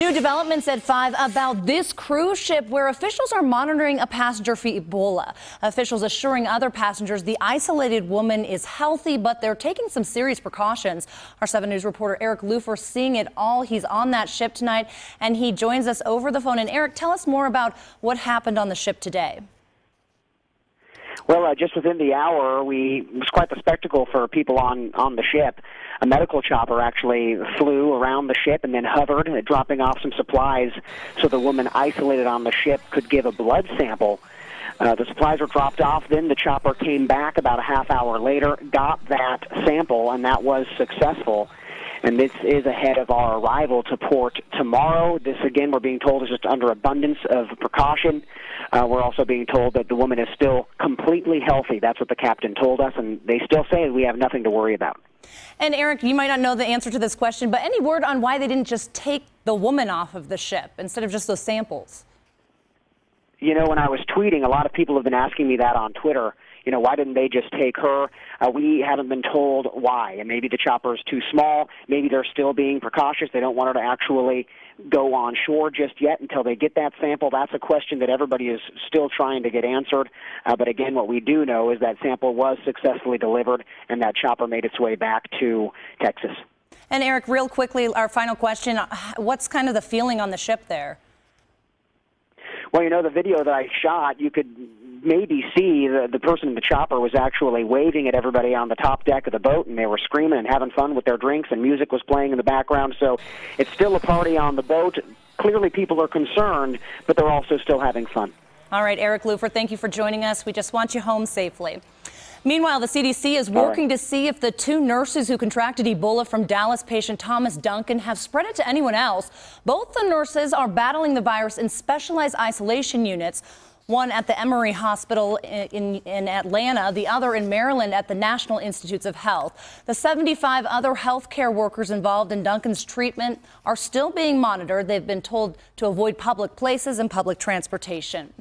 New developments at 5 about this cruise ship where officials are monitoring a passenger for Ebola. Officials assuring other passengers the isolated woman is healthy, but they're taking some serious precautions. Our 7 News reporter Eric Lupher seeing it all. He's on that ship tonight, and he joins us over the phone. And Eric, tell us more about what happened on the ship today. Well, just within the hour, it was quite the spectacle for people on the ship. A medical chopper actually flew around the ship and then hovered, dropping off some supplies so the woman isolated on the ship could give a blood sample. The supplies were dropped off. Then the chopper came back about a half hour later, got that sample, and that was successful. And this is ahead of our arrival to port tomorrow. This, again, we're being told is just under abundance of precaution. We're also being told that the woman is still completely healthy. That's what the captain told us, and they still say we have nothing to worry about. And Eric, you might not know the answer to this question, but any word on why they didn't just take the woman off of the ship instead of just those samples? You know, when I was tweeting, a lot of people have been asking me that on Twitter. You know, why didn't they just take her? We haven't been told why. And maybe the chopper is too small. Maybe they're still being precautious. They don't want her to actually go on shore just yet until they get that sample. That's a question that everybody is still trying to get answered. But again, what we do know is that sample was successfully delivered, and that chopper made its way back to Texas. And Eric, real quickly, our final question. What's kind of the feeling on the ship there? Well, you know, the video that I shot, you could maybe see the person in the chopper was actually waving at everybody on the top deck of the boat, and they were screaming and having fun with their drinks, and music was playing in the background. So it's still a party on the boat. Clearly people are concerned, but they're also still having fun. All right, Eric Lupher, thank you for joining us. We just want you home safely. Meanwhile, the CDC is working to see if the 2 nurses who contracted Ebola from Dallas patient Thomas Duncan have spread it to anyone else. Both the nurses are battling the virus in specialized isolation units, one at the Emory Hospital in Atlanta, the other in Maryland at the National Institutes of Health. The 75 other healthcare workers involved in Duncan's treatment are still being monitored. They've been told to avoid public places and public transportation.